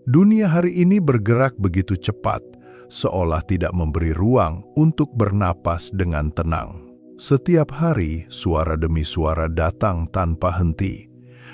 Dunia hari ini bergerak begitu cepat, seolah tidak memberi ruang untuk bernapas dengan tenang. Setiap hari, suara demi suara datang tanpa henti.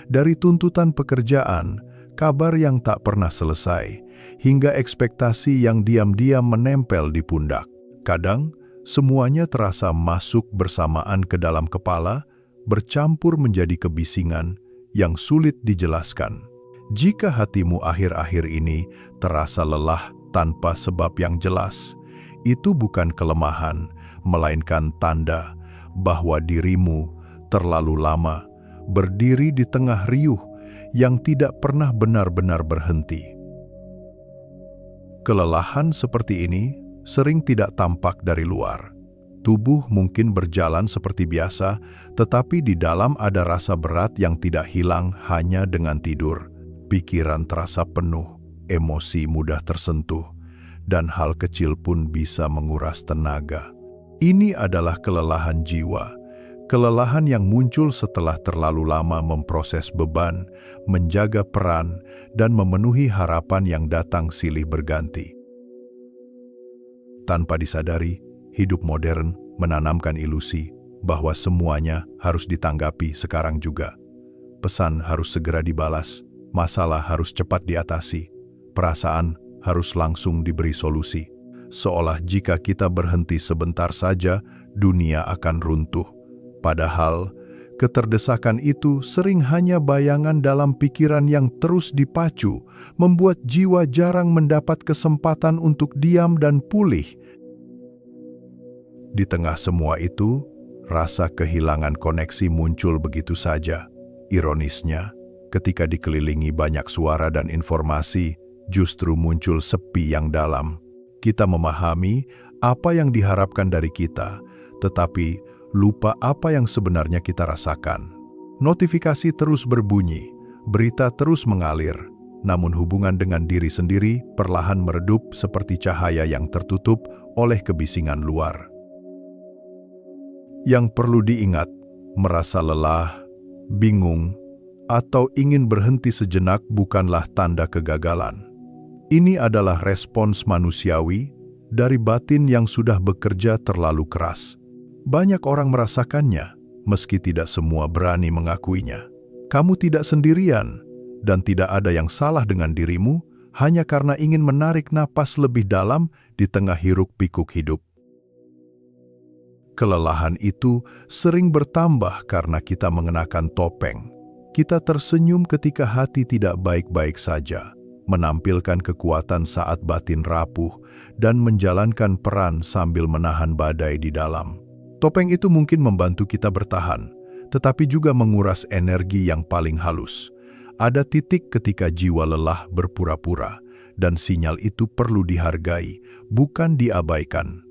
Dari tuntutan pekerjaan, kabar yang tak pernah selesai, hingga ekspektasi yang diam-diam menempel di pundak. Kadang, semuanya terasa masuk bersamaan ke dalam kepala, bercampur menjadi kebisingan yang sulit dijelaskan. Jika hatimu akhir-akhir ini terasa lelah tanpa sebab yang jelas, itu bukan kelemahan, melainkan tanda bahwa dirimu terlalu lama berdiri di tengah riuh yang tidak pernah benar-benar berhenti. Kelelahan seperti ini sering tidak tampak dari luar. Tubuh mungkin berjalan seperti biasa, tetapi di dalam ada rasa berat yang tidak hilang hanya dengan tidur. Pikiran terasa penuh, emosi mudah tersentuh, dan hal kecil pun bisa menguras tenaga. Ini adalah kelelahan jiwa, kelelahan yang muncul setelah terlalu lama memproses beban, menjaga peran, dan memenuhi harapan yang datang silih berganti. Tanpa disadari, hidup modern menanamkan ilusi bahwa semuanya harus ditanggapi sekarang juga. Pesan harus segera dibalas. Masalah harus cepat diatasi, perasaan harus langsung diberi solusi. Seolah jika kita berhenti sebentar saja, dunia akan runtuh. Padahal, keterdesakan itu sering hanya bayangan dalam pikiran yang terus dipacu, membuat jiwa jarang mendapat kesempatan untuk diam dan pulih. Di tengah semua itu, rasa kehilangan koneksi muncul begitu saja. Ironisnya, ketika dikelilingi banyak suara dan informasi, justru muncul sepi yang dalam. Kita memahami apa yang diharapkan dari kita, tetapi lupa apa yang sebenarnya kita rasakan. Notifikasi terus berbunyi, berita terus mengalir, namun hubungan dengan diri sendiri perlahan meredup seperti cahaya yang tertutup oleh kebisingan luar. Yang perlu diingat, merasa lelah, bingung, atau ingin berhenti sejenak bukanlah tanda kegagalan. Ini adalah respons manusiawi dari batin yang sudah bekerja terlalu keras. Banyak orang merasakannya, meski tidak semua berani mengakuinya. Kamu tidak sendirian, dan tidak ada yang salah dengan dirimu hanya karena ingin menarik napas lebih dalam di tengah hiruk-pikuk hidup. Kelelahan itu sering bertambah karena kita mengenakan topeng. Kita tersenyum ketika hati tidak baik-baik saja, menampilkan kekuatan saat batin rapuh, dan menjalankan peran sambil menahan badai di dalam. Topeng itu mungkin membantu kita bertahan, tetapi juga menguras energi yang paling halus. Ada titik ketika jiwa lelah berpura-pura, dan sinyal itu perlu dihargai, bukan diabaikan.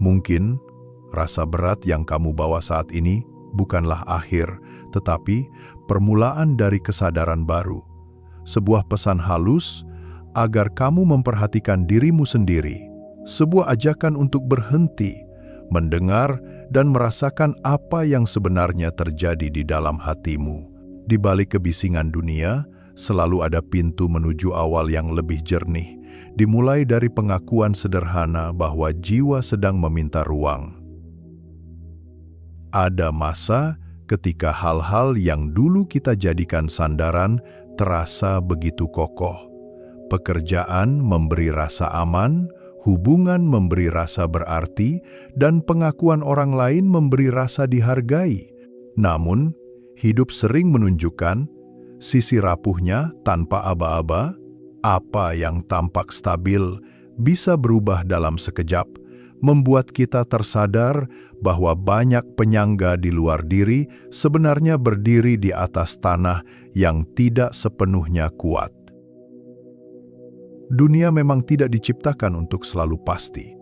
Mungkin rasa berat yang kamu bawa saat ini bukanlah akhir, tetapi permulaan dari kesadaran baru. Sebuah pesan halus agar kamu memperhatikan dirimu sendiri. Sebuah ajakan untuk berhenti, mendengar, dan merasakan apa yang sebenarnya terjadi di dalam hatimu. Di balik kebisingan dunia, selalu ada pintu menuju awal yang lebih jernih, dimulai dari pengakuan sederhana bahwa jiwa sedang meminta ruang. Ada masa ketika hal-hal yang dulu kita jadikan sandaran terasa begitu kokoh. Pekerjaan memberi rasa aman, hubungan memberi rasa berarti, dan pengakuan orang lain memberi rasa dihargai. Namun, hidup sering menunjukkan sisi rapuhnya tanpa aba-aba. Apa yang tampak stabil bisa berubah dalam sekejap, membuat kita tersadar bahwa banyak penyangga di luar diri sebenarnya berdiri di atas tanah yang tidak sepenuhnya kuat. Dunia memang tidak diciptakan untuk selalu pasti.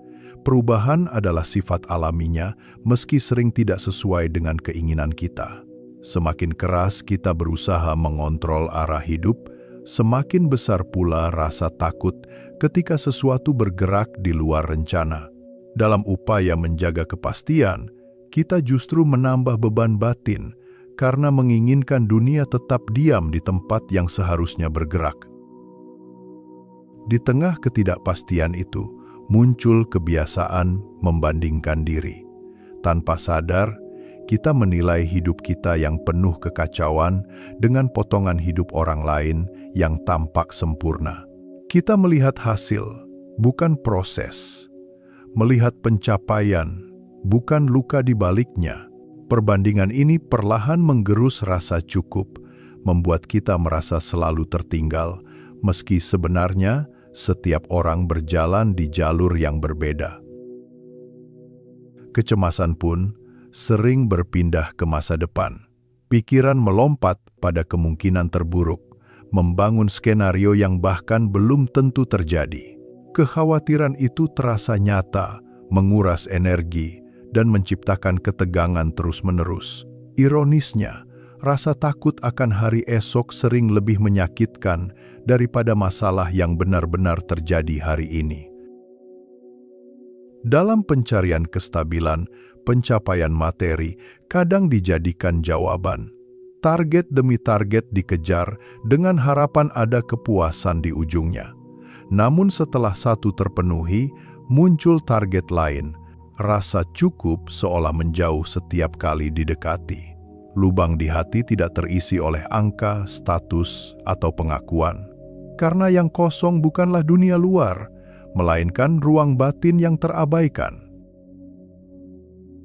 Perubahan adalah sifat alaminya, meski sering tidak sesuai dengan keinginan kita. Semakin keras kita berusaha mengontrol arah hidup, semakin besar pula rasa takut ketika sesuatu bergerak di luar rencana. Dalam upaya menjaga kepastian, kita justru menambah beban batin karena menginginkan dunia tetap diam di tempat yang seharusnya bergerak. Di tengah ketidakpastian itu, muncul kebiasaan membandingkan diri. Tanpa sadar, kita menilai hidup kita yang penuh kekacauan dengan potongan hidup orang lain yang tampak sempurna. Kita melihat hasil, bukan proses. Melihat pencapaian, bukan luka di baliknya. Perbandingan ini perlahan menggerus rasa cukup, membuat kita merasa selalu tertinggal, meski sebenarnya setiap orang berjalan di jalur yang berbeda. Kecemasan pun sering berpindah ke masa depan. Pikiran melompat pada kemungkinan terburuk, membangun skenario yang bahkan belum tentu terjadi. Kekhawatiran itu terasa nyata, menguras energi, dan menciptakan ketegangan terus-menerus. Ironisnya, rasa takut akan hari esok sering lebih menyakitkan daripada masalah yang benar-benar terjadi hari ini. Dalam pencarian kestabilan, pencapaian materi kadang dijadikan jawaban. Target demi target dikejar dengan harapan ada kepuasan di ujungnya. Namun setelah satu terpenuhi, muncul target lain. Rasa cukup seolah menjauh setiap kali didekati. Lubang di hati tidak terisi oleh angka, status, atau pengakuan. Karena yang kosong bukanlah dunia luar, melainkan ruang batin yang terabaikan.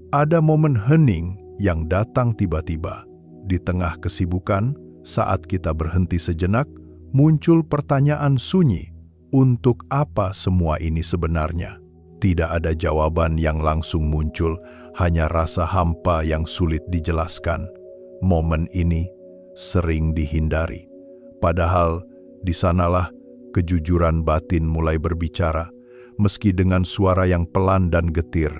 Ada momen hening yang datang tiba-tiba. Di tengah kesibukan, saat kita berhenti sejenak, muncul pertanyaan sunyi, untuk apa semua ini sebenarnya? Tidak ada jawaban yang langsung muncul, hanya rasa hampa yang sulit dijelaskan. Momen ini sering dihindari. Padahal, di sanalah kejujuran batin mulai berbicara, meski dengan suara yang pelan dan getir.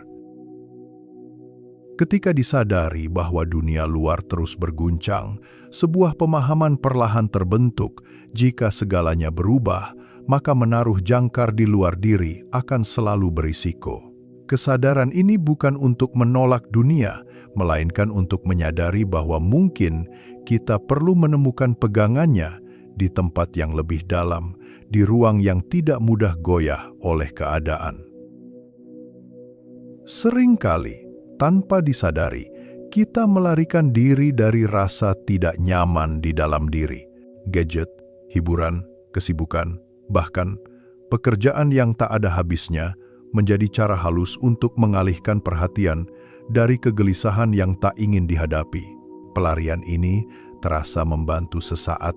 Ketika disadari bahwa dunia luar terus berguncang, sebuah pemahaman perlahan terbentuk. Jika segalanya berubah, maka menaruh jangkar di luar diri akan selalu berisiko. Kesadaran ini bukan untuk menolak dunia, melainkan untuk menyadari bahwa mungkin kita perlu menemukan pegangannya di tempat yang lebih dalam, di ruang yang tidak mudah goyah oleh keadaan. Seringkali, tanpa disadari, kita melarikan diri dari rasa tidak nyaman di dalam diri. Gadget, hiburan, kesibukan, bahkan pekerjaan yang tak ada habisnya menjadi cara halus untuk mengalihkan perhatian dari kegelisahan yang tak ingin dihadapi. Pelarian ini terasa membantu sesaat,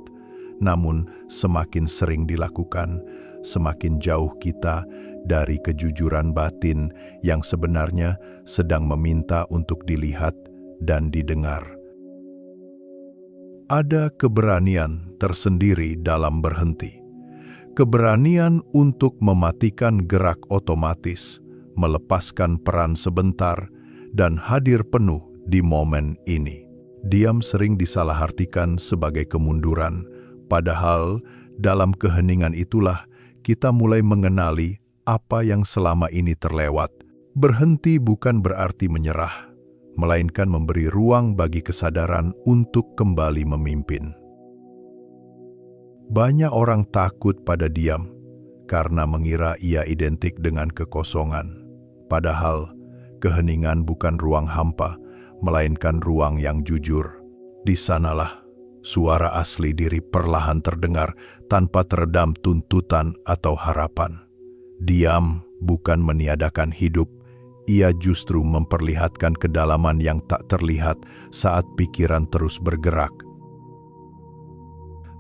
namun semakin sering dilakukan, semakin jauh kita dari kejujuran batin yang sebenarnya sedang meminta untuk dilihat dan didengar. Ada keberanian tersendiri dalam berhenti. Keberanian untuk mematikan gerak otomatis, melepaskan peran sebentar, dan hadir penuh di momen ini. Diam sering disalahartikan sebagai kemunduran, padahal dalam keheningan itulah kita mulai mengenali apa yang selama ini terlewat. Berhenti bukan berarti menyerah, melainkan memberi ruang bagi kesadaran untuk kembali memimpin. Banyak orang takut pada diam karena mengira ia identik dengan kekosongan. Padahal, keheningan bukan ruang hampa, melainkan ruang yang jujur. Di sanalah suara asli diri perlahan terdengar tanpa teredam tuntutan atau harapan. Diam bukan meniadakan hidup, ia justru memperlihatkan kedalaman yang tak terlihat saat pikiran terus bergerak.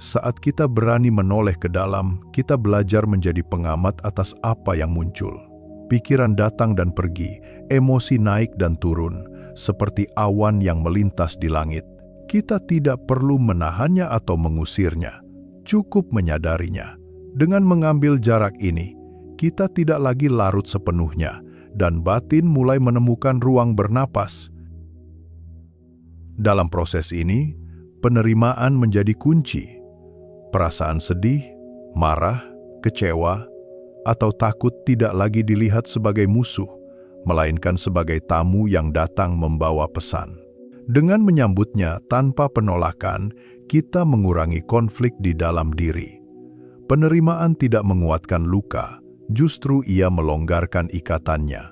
Saat kita berani menoleh ke dalam, kita belajar menjadi pengamat atas apa yang muncul. Pikiran datang dan pergi, emosi naik dan turun, seperti awan yang melintas di langit. Kita tidak perlu menahannya atau mengusirnya, cukup menyadarinya. Dengan mengambil jarak ini, kita tidak lagi larut sepenuhnya, dan batin mulai menemukan ruang bernapas. Dalam proses ini, penerimaan menjadi kunci. Perasaan sedih, marah, kecewa, atau takut tidak lagi dilihat sebagai musuh, melainkan sebagai tamu yang datang membawa pesan. Dengan menyambutnya tanpa penolakan, kita mengurangi konflik di dalam diri. Penerimaan tidak menguatkan luka, justru ia melonggarkan ikatannya.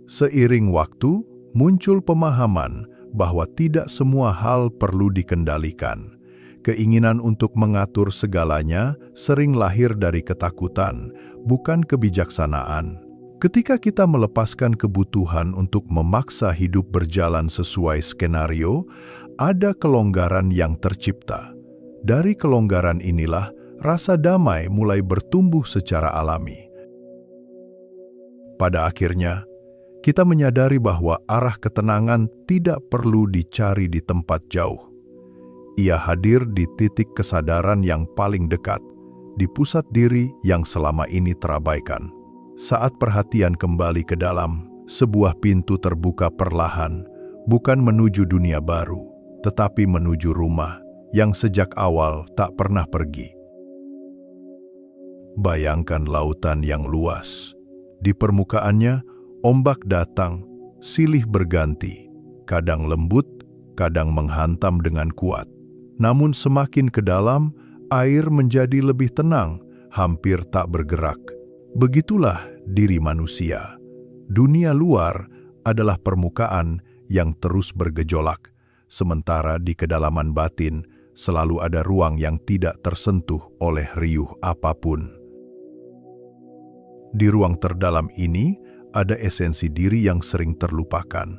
Seiring waktu, muncul pemahaman bahwa tidak semua hal perlu dikendalikan. Keinginan untuk mengatur segalanya sering lahir dari ketakutan, bukan kebijaksanaan. Ketika kita melepaskan kebutuhan untuk memaksa hidup berjalan sesuai skenario, ada kelonggaran yang tercipta. Dari kelonggaran inilah, rasa damai mulai bertumbuh secara alami. Pada akhirnya, kita menyadari bahwa arah ketenangan tidak perlu dicari di tempat jauh. Ia hadir di titik kesadaran yang paling dekat, di pusat diri yang selama ini terabaikan. Saat perhatian kembali ke dalam, sebuah pintu terbuka perlahan, bukan menuju dunia baru, tetapi menuju rumah yang sejak awal tak pernah pergi. Bayangkan lautan yang luas. Di permukaannya, ombak datang, silih berganti, kadang lembut, kadang menghantam dengan kuat. Namun semakin ke dalam, air menjadi lebih tenang, hampir tak bergerak. Begitulah diri manusia. Dunia luar adalah permukaan yang terus bergejolak, sementara di kedalaman batin selalu ada ruang yang tidak tersentuh oleh riuh apapun. Di ruang terdalam ini, ada esensi diri yang sering terlupakan.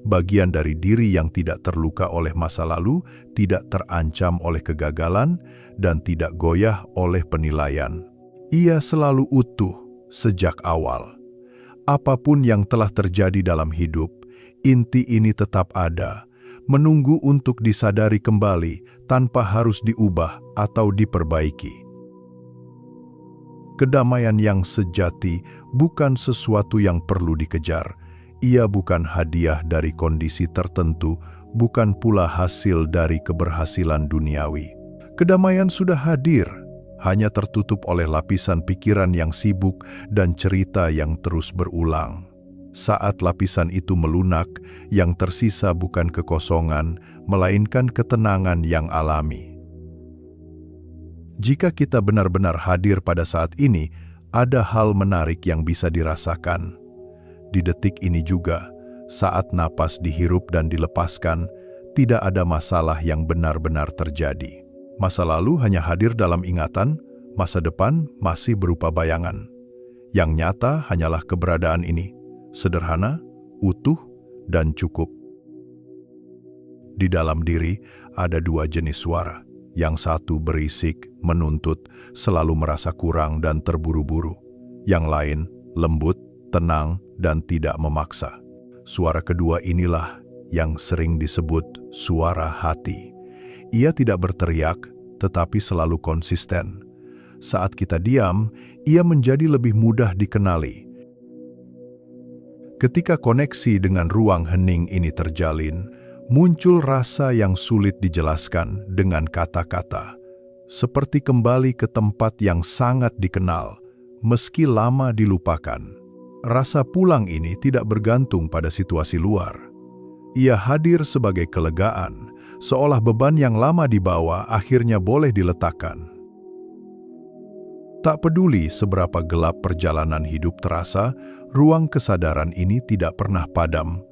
Bagian dari diri yang tidak terluka oleh masa lalu, tidak terancam oleh kegagalan, dan tidak goyah oleh penilaian. Ia selalu utuh sejak awal. Apapun yang telah terjadi dalam hidup, inti ini tetap ada, menunggu untuk disadari kembali tanpa harus diubah atau diperbaiki. Kedamaian yang sejati bukan sesuatu yang perlu dikejar. Ia bukan hadiah dari kondisi tertentu, bukan pula hasil dari keberhasilan duniawi. Kedamaian sudah hadir, hanya tertutup oleh lapisan pikiran yang sibuk dan cerita yang terus berulang. Saat lapisan itu melunak, yang tersisa bukan kekosongan, melainkan ketenangan yang alami. Jika kita benar-benar hadir pada saat ini, ada hal menarik yang bisa dirasakan. Di detik ini juga, saat napas dihirup dan dilepaskan, tidak ada masalah yang benar-benar terjadi. Masa lalu hanya hadir dalam ingatan, masa depan masih berupa bayangan. Yang nyata hanyalah keberadaan ini, sederhana, utuh, dan cukup. Di dalam diri ada dua jenis suara. Yang satu berisik, menuntut, selalu merasa kurang dan terburu-buru. Yang lain lembut, tenang, dan tidak memaksa. Suara kedua inilah yang sering disebut suara hati. Ia tidak berteriak, tetapi selalu konsisten. Saat kita diam, ia menjadi lebih mudah dikenali. Ketika koneksi dengan ruang hening ini terjalin, muncul rasa yang sulit dijelaskan dengan kata-kata. Seperti kembali ke tempat yang sangat dikenal, meski lama dilupakan. Rasa pulang ini tidak bergantung pada situasi luar. Ia hadir sebagai kelegaan, seolah beban yang lama dibawa akhirnya boleh diletakkan. Tak peduli seberapa gelap perjalanan hidup terasa, ruang kesadaran ini tidak pernah padam.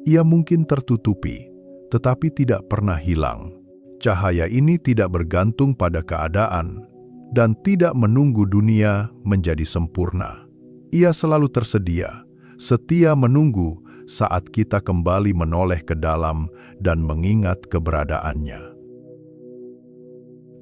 Ia mungkin tertutupi, tetapi tidak pernah hilang. Cahaya ini tidak bergantung pada keadaan dan tidak menunggu dunia menjadi sempurna. Ia selalu tersedia, setia menunggu saat kita kembali menoleh ke dalam dan mengingat keberadaannya.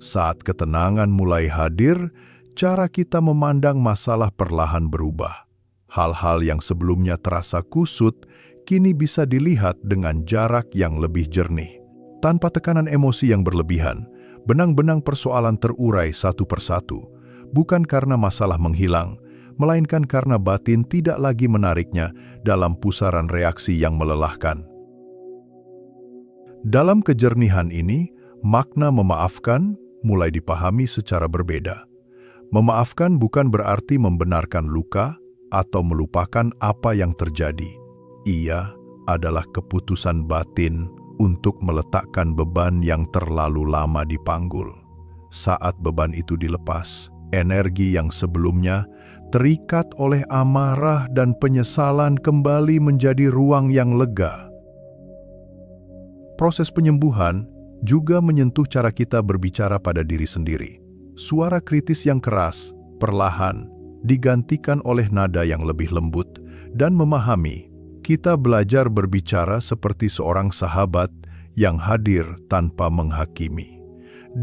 Saat ketenangan mulai hadir, cara kita memandang masalah perlahan berubah. Hal-hal yang sebelumnya terasa kusut, kini bisa dilihat dengan jarak yang lebih jernih. Tanpa tekanan emosi yang berlebihan, benang-benang persoalan terurai satu persatu, bukan karena masalah menghilang, melainkan karena batin tidak lagi menariknya dalam pusaran reaksi yang melelahkan. Dalam kejernihan ini, makna memaafkan mulai dipahami secara berbeda. Memaafkan bukan berarti membenarkan luka atau melupakan apa yang terjadi. Ia adalah keputusan batin untuk meletakkan beban yang terlalu lama dipanggul. Saat beban itu dilepas, energi yang sebelumnya terikat oleh amarah dan penyesalan kembali menjadi ruang yang lega. Proses penyembuhan juga menyentuh cara kita berbicara pada diri sendiri. Suara kritis yang keras, perlahan, digantikan oleh nada yang lebih lembut dan memahami. Kita belajar berbicara seperti seorang sahabat yang hadir tanpa menghakimi.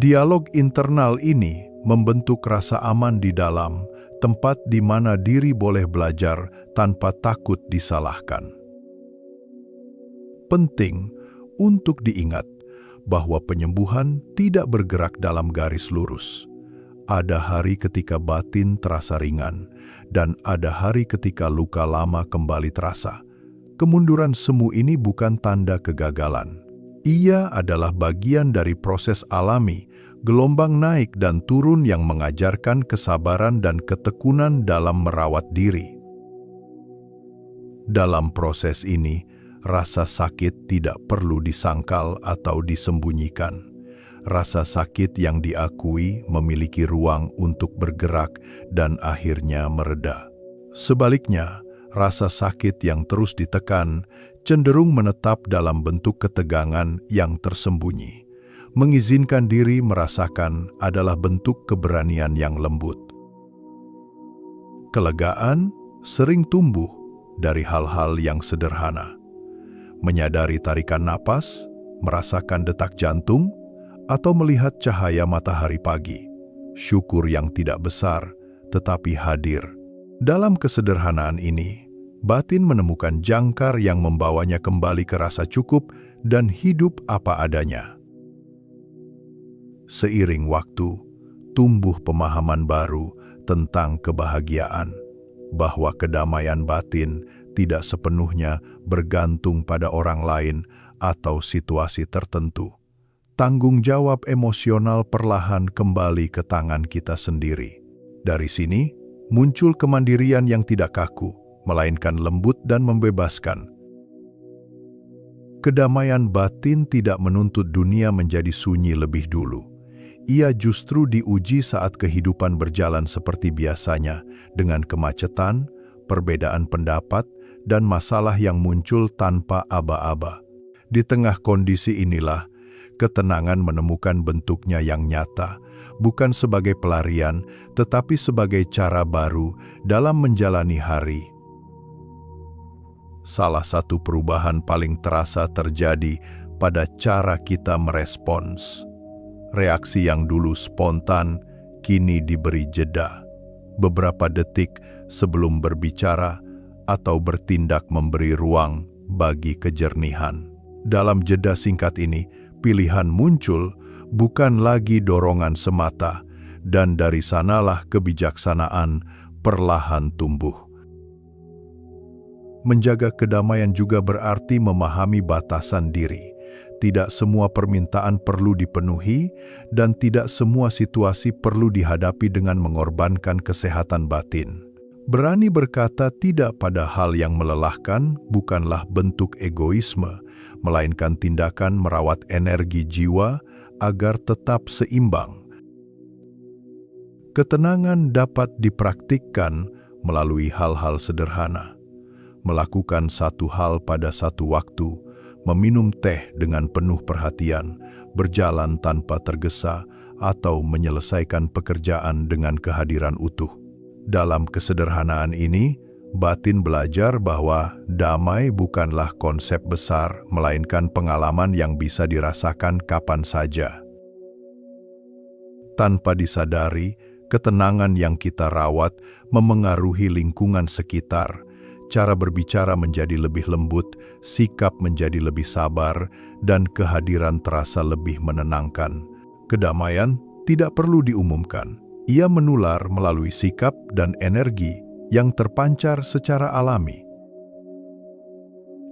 Dialog internal ini membentuk rasa aman di dalam, tempat di mana diri boleh belajar tanpa takut disalahkan. Penting untuk diingat bahwa penyembuhan tidak bergerak dalam garis lurus. Ada hari ketika batin terasa ringan, dan ada hari ketika luka lama kembali terasa. Kemunduran semu ini bukan tanda kegagalan. Ia adalah bagian dari proses alami, gelombang naik dan turun yang mengajarkan kesabaran dan ketekunan dalam merawat diri. Dalam proses ini, rasa sakit tidak perlu disangkal atau disembunyikan. Rasa sakit yang diakui memiliki ruang untuk bergerak dan akhirnya mereda. Sebaliknya, rasa sakit yang terus ditekan cenderung menetap dalam bentuk ketegangan yang tersembunyi. Mengizinkan diri merasakan adalah bentuk keberanian yang lembut. Kelegaan sering tumbuh dari hal-hal yang sederhana. Menyadari tarikan napas, merasakan detak jantung, atau melihat cahaya matahari pagi. Syukur yang tidak besar, tetapi hadir. Dalam kesederhanaan ini, batin menemukan jangkar yang membawanya kembali ke rasa cukup dan hidup apa adanya. Seiring waktu, tumbuh pemahaman baru tentang kebahagiaan, bahwa kedamaian batin tidak sepenuhnya bergantung pada orang lain atau situasi tertentu. Tanggung jawab emosional perlahan kembali ke tangan kita sendiri. Dari sini, muncul kemandirian yang tidak kaku, melainkan lembut dan membebaskan. Kedamaian batin tidak menuntut dunia menjadi sunyi lebih dulu. Ia justru diuji saat kehidupan berjalan seperti biasanya, dengan kemacetan, perbedaan pendapat, dan masalah yang muncul tanpa aba-aba. Di tengah kondisi inilah, ketenangan menemukan bentuknya yang nyata, bukan sebagai pelarian, tetapi sebagai cara baru dalam menjalani hari. Salah satu perubahan paling terasa terjadi pada cara kita merespons. Reaksi yang dulu spontan, kini diberi jeda. Beberapa detik sebelum berbicara atau bertindak memberi ruang bagi kejernihan. Dalam jeda singkat ini, pilihan muncul bukan lagi dorongan semata, dan dari sanalah kebijaksanaan perlahan tumbuh. Menjaga kedamaian juga berarti memahami batasan diri. Tidak semua permintaan perlu dipenuhi, dan tidak semua situasi perlu dihadapi dengan mengorbankan kesehatan batin. Berani berkata tidak pada hal yang melelahkan bukanlah bentuk egoisme, melainkan tindakan merawat energi jiwa agar tetap seimbang. Ketenangan dapat dipraktikkan melalui hal-hal sederhana. Melakukan satu hal pada satu waktu, meminum teh dengan penuh perhatian, berjalan tanpa tergesa, atau menyelesaikan pekerjaan dengan kehadiran utuh. Dalam kesederhanaan ini, batin belajar bahwa damai bukanlah konsep besar, melainkan pengalaman yang bisa dirasakan kapan saja. Tanpa disadari, ketenangan yang kita rawat memengaruhi lingkungan sekitar. Cara berbicara menjadi lebih lembut, sikap menjadi lebih sabar, dan kehadiran terasa lebih menenangkan. Kedamaian tidak perlu diumumkan. Ia menular melalui sikap dan energi yang terpancar secara alami.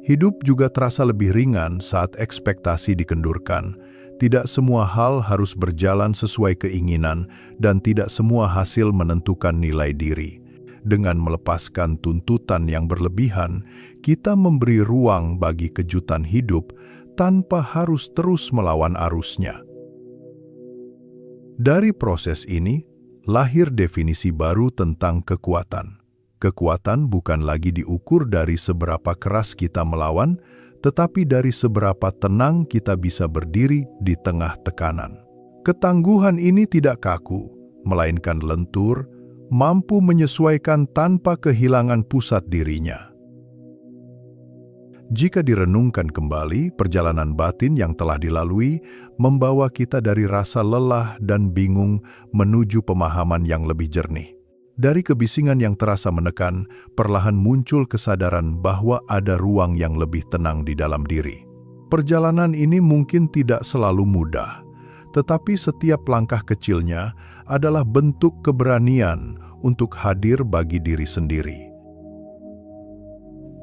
Hidup juga terasa lebih ringan saat ekspektasi dikendurkan. Tidak semua hal harus berjalan sesuai keinginan, dan tidak semua hasil menentukan nilai diri. Dengan melepaskan tuntutan yang berlebihan, kita memberi ruang bagi kejutan hidup tanpa harus terus melawan arusnya. Dari proses ini, lahir definisi baru tentang kekuatan. Kekuatan bukan lagi diukur dari seberapa keras kita melawan, tetapi dari seberapa tenang kita bisa berdiri di tengah tekanan. Ketangguhan ini tidak kaku, melainkan lentur, mampu menyesuaikan tanpa kehilangan pusat dirinya. Jika direnungkan kembali, perjalanan batin yang telah dilalui membawa kita dari rasa lelah dan bingung menuju pemahaman yang lebih jernih. Dari kebisingan yang terasa menekan, perlahan muncul kesadaran bahwa ada ruang yang lebih tenang di dalam diri. Perjalanan ini mungkin tidak selalu mudah, tetapi setiap langkah kecilnya adalah bentuk keberanian untuk hadir bagi diri sendiri.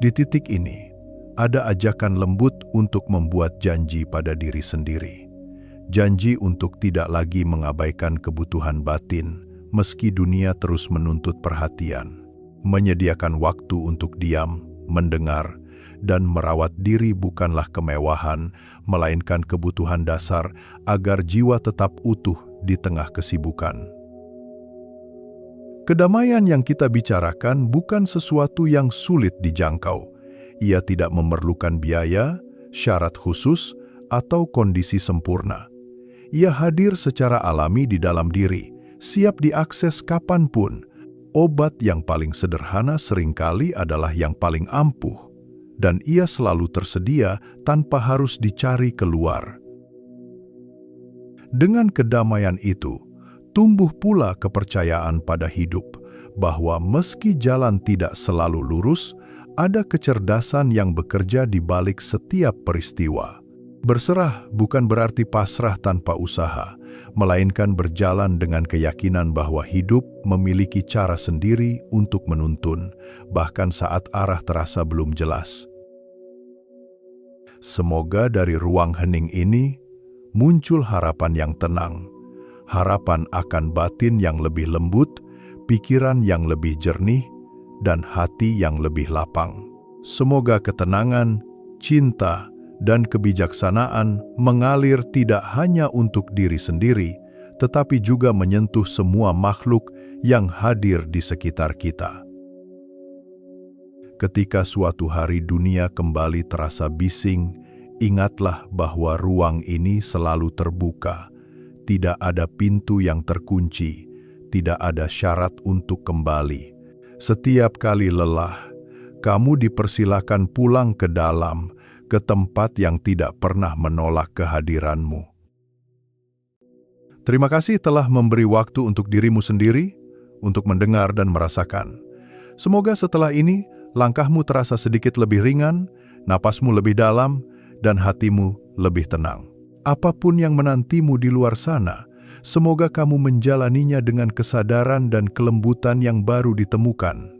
Di titik ini, ada ajakan lembut untuk membuat janji pada diri sendiri. Janji untuk tidak lagi mengabaikan kebutuhan batin, meski dunia terus menuntut perhatian. Menyediakan waktu untuk diam, mendengar, dan merawat diri bukanlah kemewahan, melainkan kebutuhan dasar agar jiwa tetap utuh di tengah kesibukan. Kedamaian yang kita bicarakan bukan sesuatu yang sulit dijangkau. Ia tidak memerlukan biaya, syarat khusus, atau kondisi sempurna. Ia hadir secara alami di dalam diri, siap diakses kapanpun. Obat yang paling sederhana seringkali adalah yang paling ampuh, dan ia selalu tersedia tanpa harus dicari keluar. Dengan kedamaian itu, tumbuh pula kepercayaan pada hidup, bahwa meski jalan tidak selalu lurus, ada kecerdasan yang bekerja di balik setiap peristiwa. Berserah bukan berarti pasrah tanpa usaha, melainkan berjalan dengan keyakinan bahwa hidup memiliki cara sendiri untuk menuntun, bahkan saat arah terasa belum jelas. Semoga dari ruang hening ini muncul harapan yang tenang, harapan akan batin yang lebih lembut, pikiran yang lebih jernih, dan hati yang lebih lapang. Semoga ketenangan, cinta, dan kebijaksanaan mengalir tidak hanya untuk diri sendiri, tetapi juga menyentuh semua makhluk yang hadir di sekitar kita. Ketika suatu hari dunia kembali terasa bising, ingatlah bahwa ruang ini selalu terbuka. Tidak ada pintu yang terkunci, tidak ada syarat untuk kembali. Setiap kali lelah, kamu dipersilakan pulang ke dalam, ke tempat yang tidak pernah menolak kehadiranmu. Terima kasih telah memberi waktu untuk dirimu sendiri, untuk mendengar dan merasakan. Semoga setelah ini, langkahmu terasa sedikit lebih ringan, napasmu lebih dalam, dan hatimu lebih tenang. Apapun yang menantimu di luar sana, semoga kamu menjalaninya dengan kesadaran dan kelembutan yang baru ditemukan.